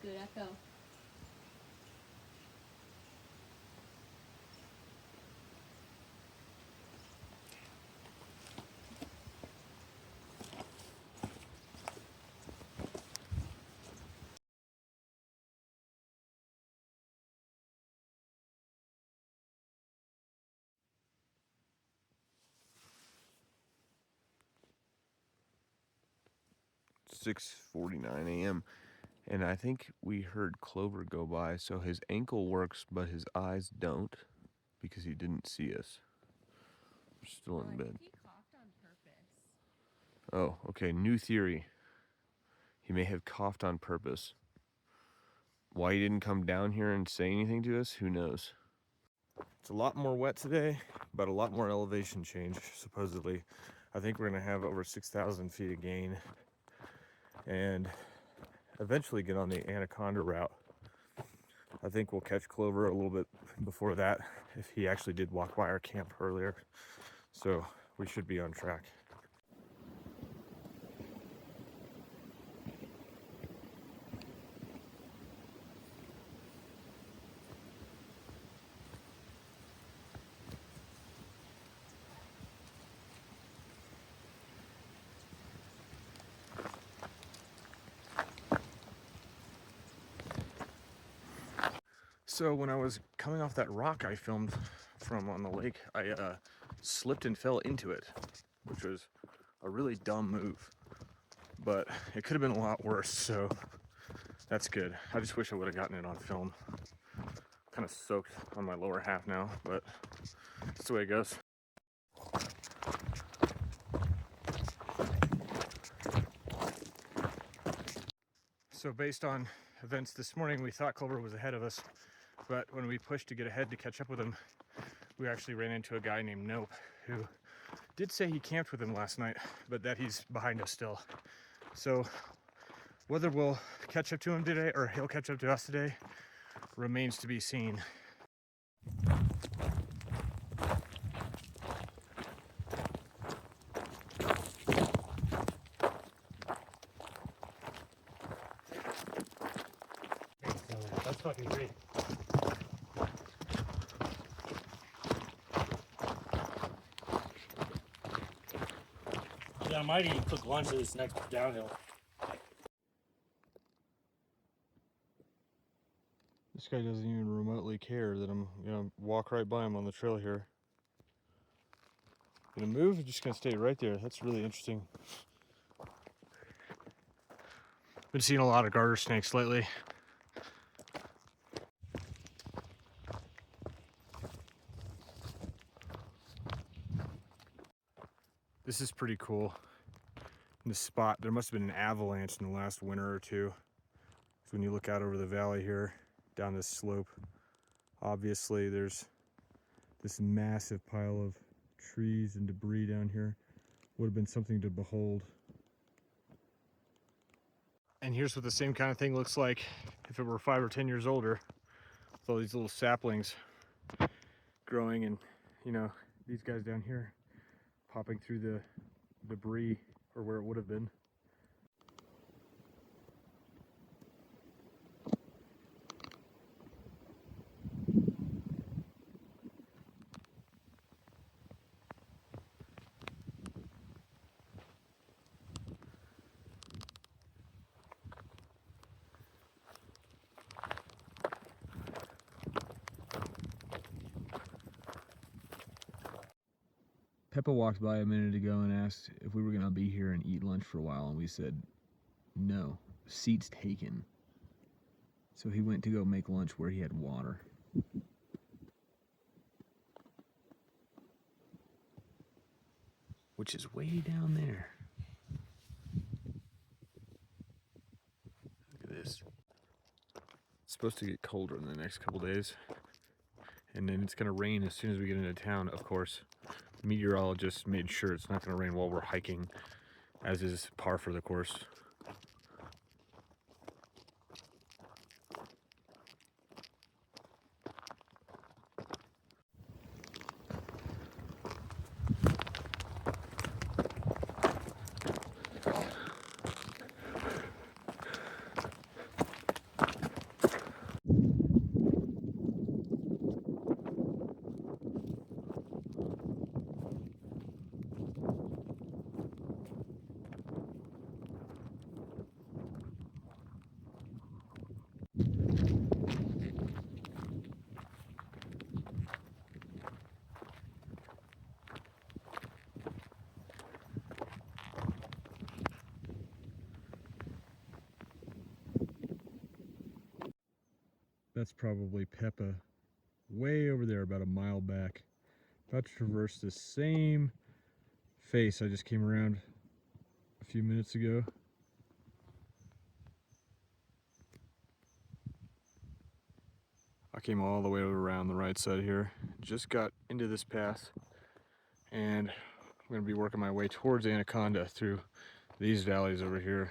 Good echo. It's 6:49 a.m. and I think we heard Clover go by, so his ankle works, but his eyes don't because he didn't see us. We're still in bed. He coughed on purpose. Oh, okay. New theory. He may have coughed on purpose. Why he didn't come down here and say anything to us, who knows? It's a lot more wet today, but a lot more elevation change, supposedly. I think we're going to have over 6,000 feet of gain and eventually get on the Anaconda route. I think we'll catch Clover a little bit before that if he actually did walk by our camp earlier. So we should be on track. So when I was coming off that rock I filmed from on the lake, I slipped and fell into it, which was a really dumb move. But it could have been a lot worse, so that's good. I just wish I would have gotten it on film. Kind of soaked on my lower half now, but that's the way it goes. So based on events this morning, we thought Clover was ahead of us, but when we pushed to get ahead to catch up with him, we actually ran into a guy named Nope, who did say he camped with him last night, but that he's behind us still. So whether we'll catch up to him today or he'll catch up to us today remains to be seen. That's fucking great. Yeah, I might even cook lunch at this next downhill. This guy doesn't even remotely care that I'm gonna walk right by him on the trail here. Gonna move or just gonna stay right there? That's really interesting. Been seeing a lot of garter snakes lately. This is pretty cool. In this spot, there must have been an avalanche in the last winter or two. So when you look out over the valley here, down this slope, obviously there's this massive pile of trees and debris down here. Would have been something to behold. And here's what the same kind of thing looks like if it were 5 or 10 years older, with all these little saplings growing, and you know, these guys down here popping through the debris or where it would have been. Peppa walked by a minute ago and asked if we were going to be here and eat lunch for a while, and we said no, seats taken. So he went to go make lunch where he had water. Which is way down there. Look at this. It's supposed to get colder in the next couple days, and then it's going to rain as soon as we get into town, of course. Meteorologists made sure it's not going to rain while we're hiking, as is par for the course. That's probably Peppa way over there, about a mile back. About to traverse the same face I just came around a few minutes ago. I came all the way around the right side here, just got into this path, and I'm going to be working my way towards Anaconda through these valleys over here.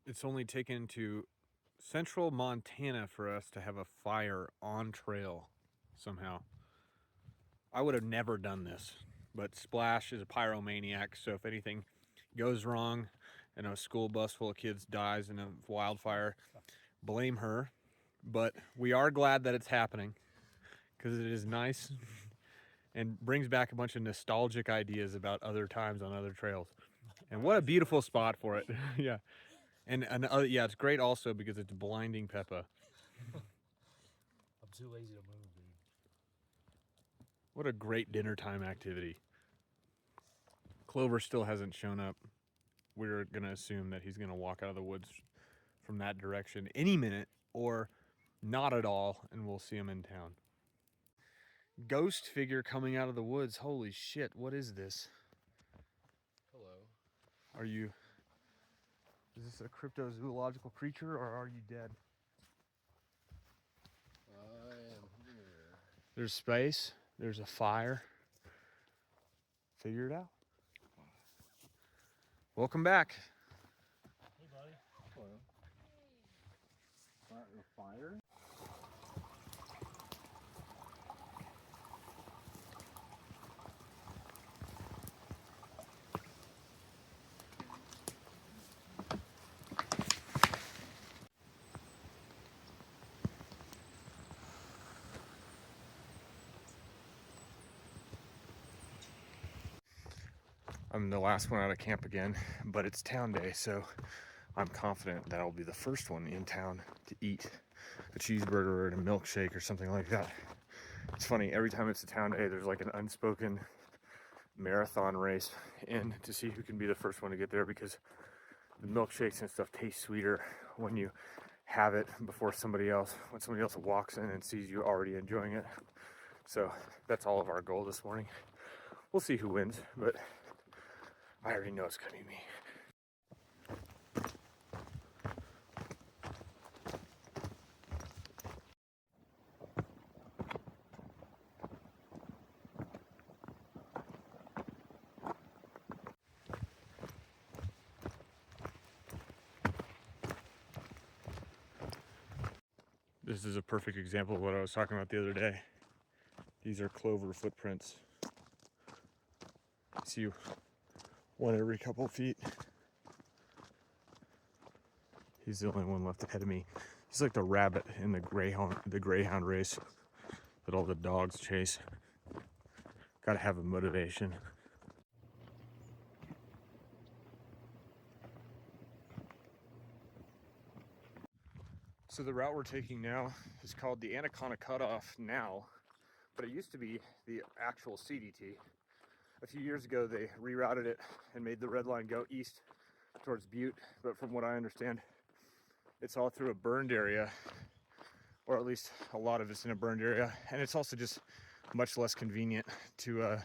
It's only taken to central Montana for us to have a fire on trail somehow. I would have never done this, but Splash is a pyromaniac, so if anything goes wrong and a school bus full of kids dies in a wildfire, blame her. But we are glad that it's happening because it is nice and brings back a bunch of nostalgic ideas about other times on other trails. And what a beautiful spot for it. Yeah. And yeah, it's great also because it's blinding Peppa. I'm too lazy to move, dude. What a great dinner time activity. Clover still hasn't shown up. We're going to assume that he's going to walk out of the woods from that direction any minute or not at all, and we'll see him in town. Ghost figure coming out of the woods. Holy shit, what is this? Hello. Are you... Is this a cryptozoological creature or are you dead? I am here. There's space. There's a fire. Figure it out. Welcome back. Hey, buddy. Hello. Fire? I'm the last one out of camp again, but it's town day, so I'm confident that I'll be the first one in town to eat a cheeseburger and a milkshake or something like that. It's funny, every time it's a town day, there's like an unspoken marathon race in to see who can be the first one to get there, because the milkshakes and stuff taste sweeter when you have it before somebody else, when somebody else walks in and sees you already enjoying it. So that's all of our goal this morning. We'll see who wins, but I already know it's gonna be me. This is a perfect example of what I was talking about the other day. These are clover footprints. I see one every couple of feet. He's the only one left ahead of me. He's like the rabbit in the greyhound race that all the dogs chase. Gotta have a motivation. So the route we're taking now is called the Anaconda Cutoff now, but it used to be the actual CDT. A few years ago, they rerouted it and made the red line go east towards Butte, but from what I understand, it's all through a burned area, or at least a lot of it's in a burned area, and it's also just much less convenient to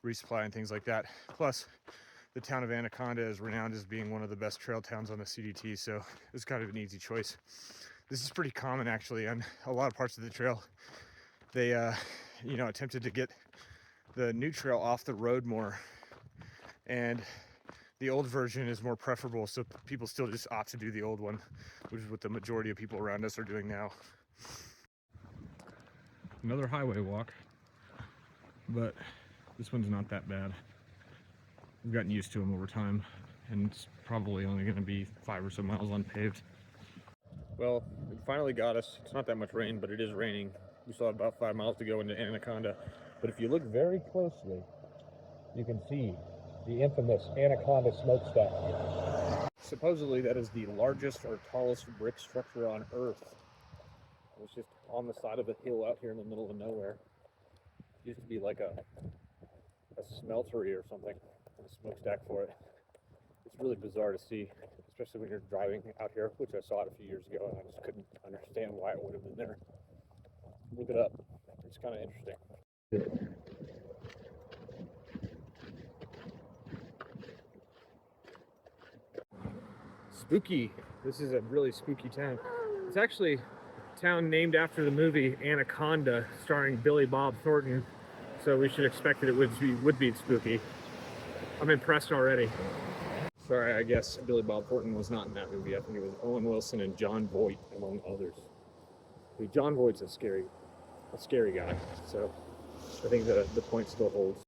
resupply and things like that. Plus, the town of Anaconda is renowned as being one of the best trail towns on the CDT, so it's kind of an easy choice. This is pretty common actually on a lot of parts of the trail. They attempted to get the new trail off the road more, and the old version is more preferable, so people still just opt to do the old one, which is what the majority of people around us are doing now. Another highway walk, but this one's not that bad. We've gotten used to them over time, and it's probably only going to be 5 or so miles unpaved. Well, it finally got us. It's not that much rain, but it is raining. We still have about 5 miles to go into Anaconda. But if you look very closely, you can see the infamous Anaconda smokestack. Supposedly that is the largest or tallest brick structure on Earth. It's just on the side of a hill out here in the middle of nowhere. It used to be like a smeltery or something, a smokestack for it. It's really bizarre to see, especially when you're driving out here, which I saw it a few years ago, and I just couldn't understand why it would have been there. Look it up. It's kind of interesting. Spooky. This is a really spooky town. It's actually a town named after the movie Anaconda, starring Billy Bob Thornton. So we should expect that it would be spooky. I'm impressed already. Sorry, I guess Billy Bob Thornton was not in that movie. I think it was Owen Wilson and John Voight, among others. John Voight's a scary guy. So I think the point still holds.